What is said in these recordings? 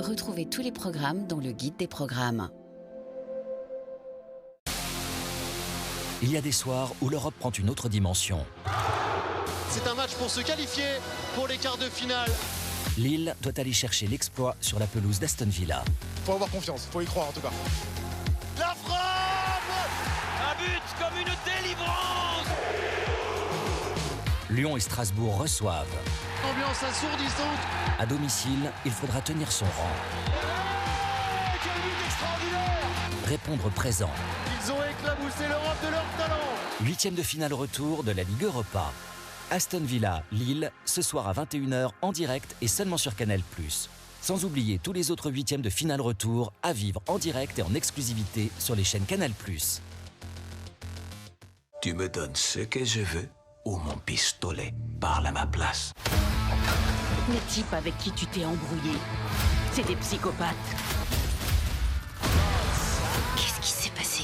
Retrouvez tous les programmes dans le guide des programmes. Il y a des soirs où l'Europe prend une autre dimension. C'est un match pour se qualifier pour les quarts de finale. Lille doit aller chercher l'exploit sur la pelouse d'Aston Villa. Faut avoir confiance, faut y croire en tout cas. La frappe! Un but comme une délivrance! Lyon et Strasbourg reçoivent. Ambiance assourdissante. À domicile, il faudra tenir son rang. Quel but extraordinaire! Répondre présent. Ils ont éclaboussé l'Europe de leur talent. 8e de finale retour de la Ligue Europa. Aston Villa, Lille, ce soir à 21h en direct et seulement sur Canal+. Sans oublier tous les autres 8e de finale retour à vivre en direct et en exclusivité sur les chaînes Canal+. Tu me donnes ce que je veux ou mon pistolet parle à ma place. Les types avec qui tu t'es embrouillé, c'est des psychopathes. Qu'est-ce qui s'est passé?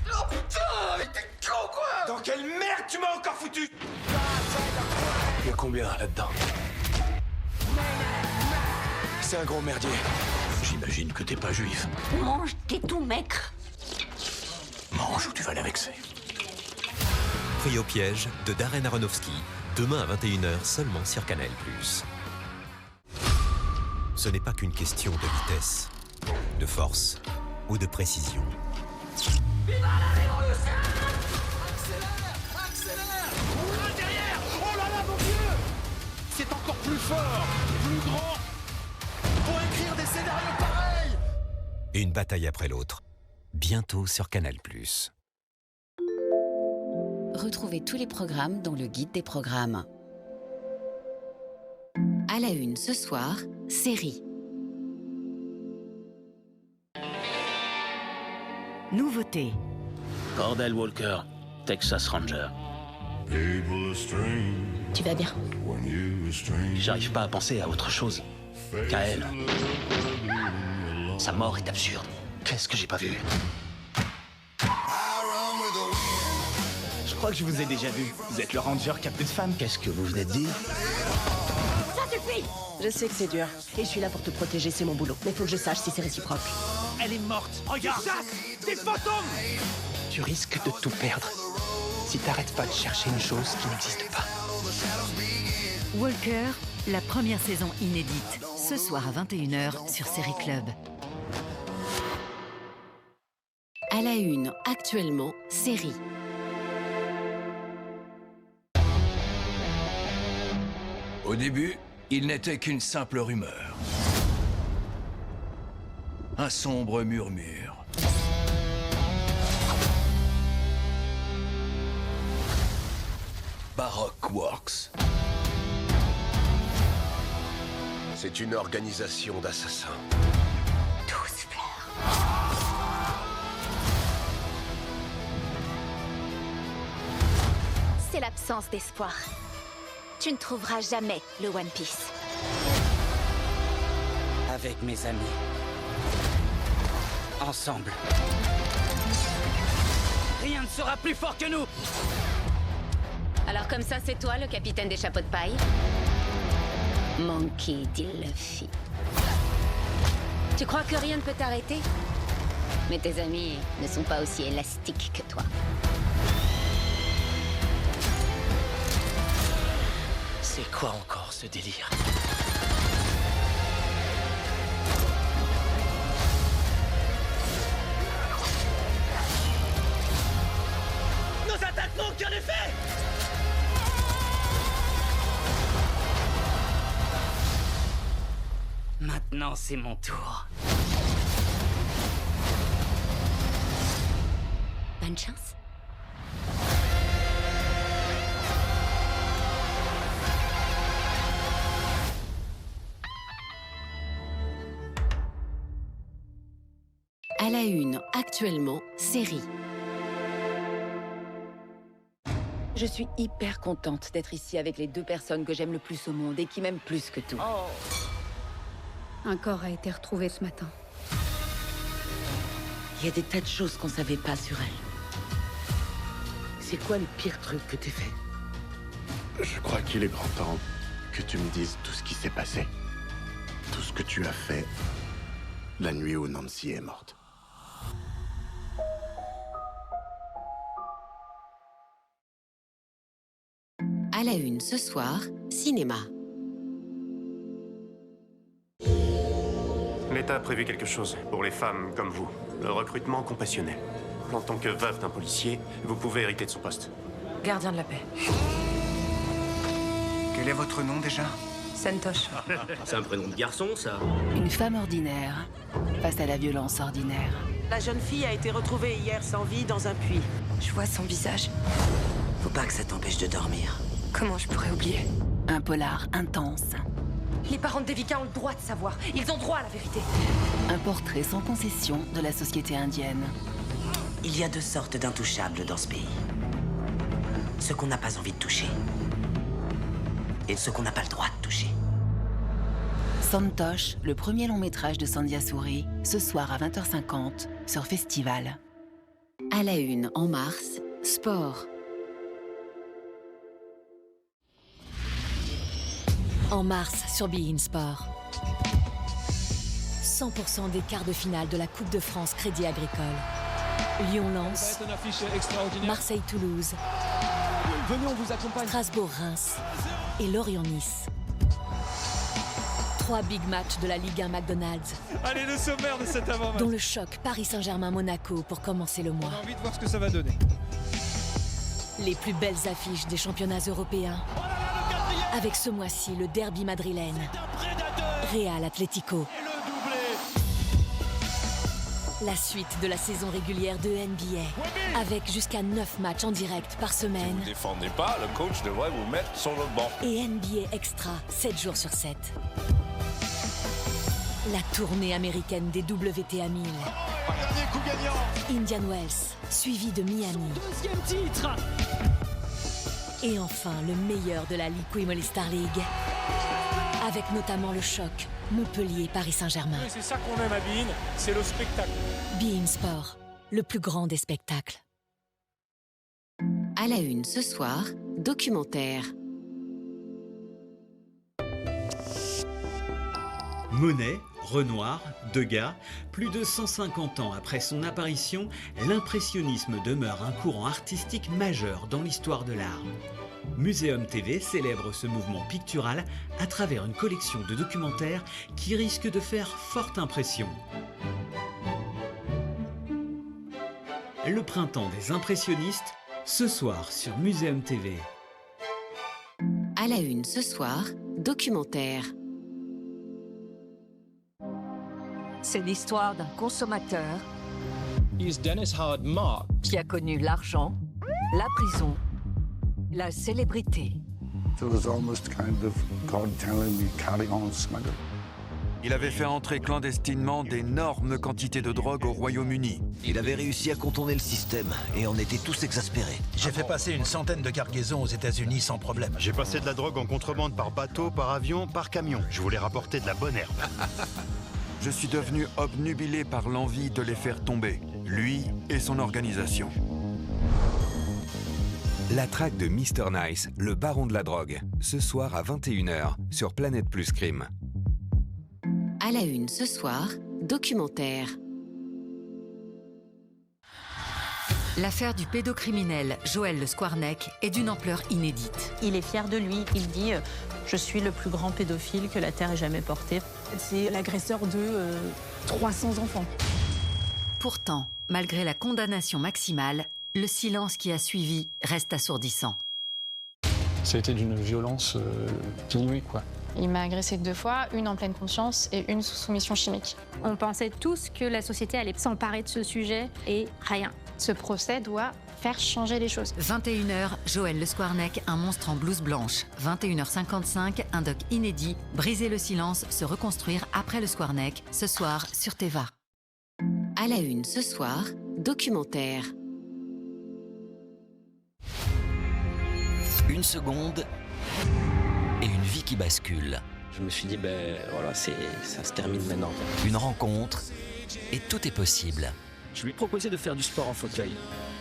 Oh putain, mais t'es con quoi! Dans quelle merde tu m'as encore foutu? Il y a combien là-dedans? C'est un gros merdier. J'imagine que t'es pas juif. Mange, t'es tout maigre. Mange ou tu vas la vexer. Pris au piège de Darren Aronofsky, demain à 21h seulement sur Canal+. Ce n'est pas qu'une question de vitesse, de force ou de précision. Viva la révolution! Accélère! Derrière! Oh là là, mon Dieu! C'est encore plus fort, plus grand. Pour écrire des scénarios pareils! Une bataille après l'autre, bientôt sur Canal+. Retrouvez tous les programmes dans le guide des programmes. À la une ce soir, série. Nouveauté. Cordell Walker, Texas Ranger. Tu vas bien? J'arrive pas à penser à autre chose qu'à elle. Sa mort est absurde. Qu'est-ce que j'ai pas vu? Je crois que je vous ai déjà vu. Vous êtes le ranger qui a plus de femmes. Qu'est-ce que vous venez de dire? Ça suffit! Je sais que c'est dur, et je suis là pour te protéger, c'est mon boulot. Mais faut que je sache si c'est réciproque. Elle est morte. Regarde! Des fantômes! Tu risques de tout perdre si t'arrêtes pas de chercher une chose qui n'existe pas. Walker, la première saison inédite. Ce soir à 21h sur Série Club. À la une, actuellement, série. Au début, il n'était qu'une simple rumeur. Un sombre murmure. Baroque Works. C'est une organisation d'assassins. Tous fleurs. C'est l'absence d'espoir. Tu ne trouveras jamais le One Piece. Avec mes amis. Ensemble. Rien ne sera plus fort que nous! Alors comme ça, c'est toi le capitaine des chapeaux de paille? Monkey D. Luffy. Tu crois que rien ne peut t'arrêter? Mais tes amis ne sont pas aussi élastiques que toi. C'est quoi encore ce délire? Nos attaques n'ont aucun effet! Maintenant, c'est mon tour. Bonne chance. À la une, actuellement, série. Je suis hyper contente d'être ici avec les deux personnes que j'aime le plus au monde et qui m'aiment plus que tout. Un corps a été retrouvé ce matin. Il y a des tas de choses qu'on savait pas sur elle. C'est quoi le pire truc que t'aies fait? Je crois qu'il est grand temps que tu me dises tout ce qui s'est passé. Tout ce que tu as fait la nuit où Nancy est morte. À la une ce soir, cinéma. L'État a prévu quelque chose pour les femmes comme vous. Le recrutement compassionné. En tant que veuve d'un policier, vous pouvez hériter de son poste. Gardien de la paix. Quel est votre nom déjà? Santosh. C'est un prénom de garçon, ça. Une femme ordinaire face à la violence ordinaire. La jeune fille a été retrouvée hier sans vie dans un puits. Je vois son visage. Faut pas que ça t'empêche de dormir. Comment je pourrais oublier? Un polar intense. Les parents de Devika ont le droit de savoir. Ils ont droit à la vérité. Un portrait sans concession de la société indienne. Il y a deux sortes d'intouchables dans ce pays. Ceux qu'on n'a pas envie de toucher. Et ceux qu'on n'a pas le droit de toucher. Santosh, le premier long métrage de Sandhya Suri, ce soir à 20h50 sur Festival. À la une en mars, sport. En mars sur beIN Sport. 100% des quarts de finale de la Coupe de France Crédit Agricole. Lyon-Lens, Marseille-Toulouse, Strasbourg-Reims et Lorient-Nice. 3 big matchs de la Ligue 1 McDonald's. Allez, le sommaire de cet avant-match. Dont le choc Paris Saint-Germain-Monaco pour commencer le mois. On a envie de voir ce que ça va donner. Les plus belles affiches des championnats européens. Avec ce mois-ci le derby madrilène. Real Atlético. La suite de la saison régulière de NBA. Avec jusqu'à 9 matchs en direct par semaine. Si vous ne défendez pas, le coach devrait vous mettre sur le banc. Et NBA Extra, 7 jours sur 7. La tournée américaine des WTA 1000. Dernier coup gagnant. Indian Wells, suivi de Miami. Deuxième titre. Et enfin, le meilleur de la Ligue Quimoli Star League. Avec notamment le choc Montpellier-Paris Saint-Germain. Oui, c'est ça qu'on aime à beIN, c'est le spectacle. beIN Sport, le plus grand des spectacles. À la une ce soir, documentaire. Monet, Renoir, Degas, plus de 150 ans après son apparition, l'impressionnisme demeure un courant artistique majeur dans l'histoire de l'art. Muséum TV célèbre ce mouvement pictural à travers une collection de documentaires qui risquent de faire forte impression. Le printemps des impressionnistes, ce soir sur Muséum TV. À la une ce soir, documentaire. C'est l'histoire d'un consommateur Dennis Howard Mark qui a connu l'argent, la prison, la célébrité. It was almost kind of God telling me carry on smuggling. Il avait fait entrer clandestinement d'énormes quantités de drogue au Royaume-Uni. Il avait réussi à contourner le système et on était tous exaspérés. J'ai fait passer une centaine de cargaisons aux États-Unis sans problème. J'ai passé de la drogue en contrebande par bateau, par avion, par camion. Je voulais rapporter de la bonne herbe. Je suis devenu obnubilé par l'envie de les faire tomber, lui et son organisation. La traque de Mr Nice, le baron de la drogue, ce soir à 21h sur Planète Plus Crime. À la une ce soir, documentaire. L'affaire du pédocriminel Joël Le Squarneck est d'une ampleur inédite. Il est fier de lui. Il dit je suis le plus grand pédophile que la Terre ait jamais porté. C'est l'agresseur de 300 enfants. Pourtant, malgré la condamnation maximale, le silence qui a suivi reste assourdissant. Ça a été d'une violence inouïe, quoi. Il m'a agressé 2 fois, une en pleine conscience et une sous soumission chimique. On pensait tous que la société allait s'emparer de ce sujet et rien. Ce procès doit faire changer les choses. 21h, Joël Le Squarneck, un monstre en blouse blanche. 21h55, un doc inédit, Briser le silence, se reconstruire après Le Squarneck, ce soir sur Teva. À la une ce soir, documentaire. Une seconde et une vie qui bascule. Je me suis dit, voilà, ça se termine maintenant. Une rencontre et tout est possible. Je lui ai proposé de faire du sport en fauteuil.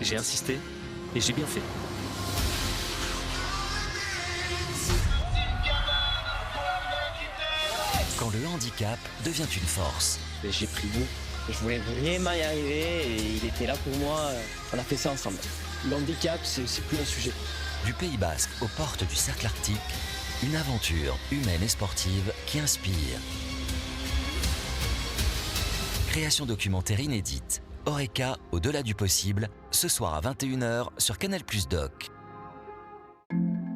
J'ai insisté et j'ai bien fait. quand le handicap devient une force. J'ai pris goût. Je voulais vraiment y arriver et il était là pour moi. On a fait ça ensemble. Le handicap, c'est plus un sujet. Du Pays Basque aux portes du cercle arctique, une aventure humaine et sportive qui inspire. Création documentaire inédite. Oreca, au-delà du possible, ce soir à 21h sur Canal+ Doc.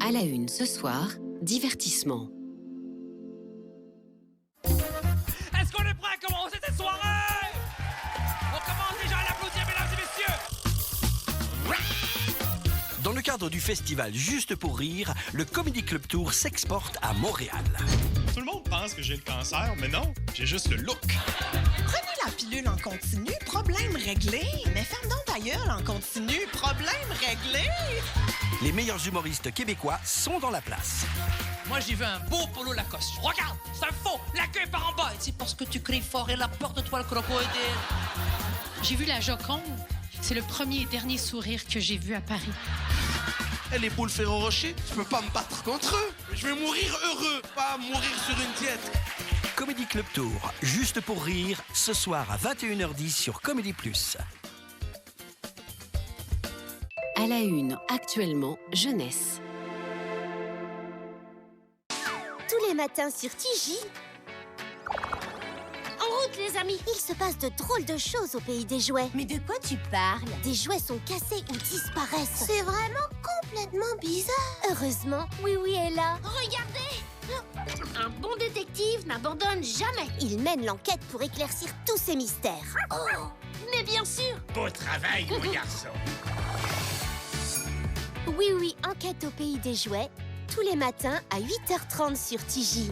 À la une ce soir, divertissement. Est-ce qu'on est prêt à commencer cette soirée? On commence déjà à l'applaudir, mesdames et messieurs. Dans le cadre du festival Juste pour rire, le Comedy Club Tour s'exporte à Montréal. Tout le monde pense que j'ai le cancer, mais non, j'ai juste le look. Prenez la pilule en continu, problème réglé. Mais ferme donc ta gueule en continu, problème réglé. Les meilleurs humoristes québécois sont dans la place. Moi, j'ai vu un beau polo Lacoste. Regarde, c'est un faux. La queue est par en bas. C'est parce que tu cries fort et la porte-toi le crocodile. J'ai vu la Joconde. C'est le premier et dernier sourire que j'ai vu à Paris. Les poules Ferrero Rocher, je peux pas me battre contre eux. Je vais mourir heureux, pas mourir sur une diète. Comedy Club Tour, Juste pour rire, ce soir à 21h10 sur Comédie+. À la une, actuellement, jeunesse. Tous les matins sur TJ. En route, les amis. Il se passe de drôles de choses au pays des jouets. Mais de quoi tu parles? Des jouets sont cassés ou disparaissent. C'est vraiment complètement bizarre. Heureusement, Oui est là. Regardez! Un bon détective n'abandonne jamais. Il mène l'enquête pour éclaircir tous ces mystères. Oh, mais bien sûr. Beau travail, mon garçon. Oui, enquête au pays des jouets, tous les matins à 8h30 sur TJ.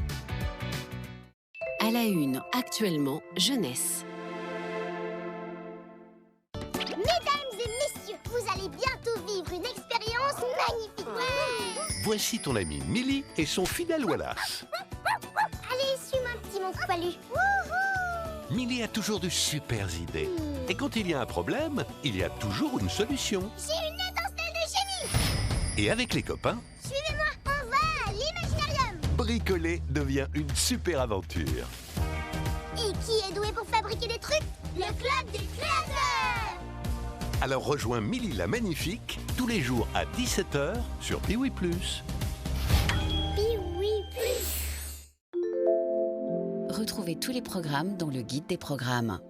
À la une, actuellement, jeunesse. Mesdames et messieurs, vous allez bientôt vivre une expérience magnifique. Voici ton ami Millie et son fidèle Wallace. Allez, suis-moi, petit monstre poilu. Millie a toujours de super idées. Et quand il y a un problème, il y a toujours une solution. J'ai une étincelle de génie. Et avec les copains, Suivez-moi, on va à l'imaginarium. bricoler devient une super aventure. Et qui est doué pour fabriquer des trucs? Le club des créateurs. Alors rejoins Millie la Magnifique tous les jours à 17h sur Piwi+. Retrouvez tous les programmes dans le guide des programmes.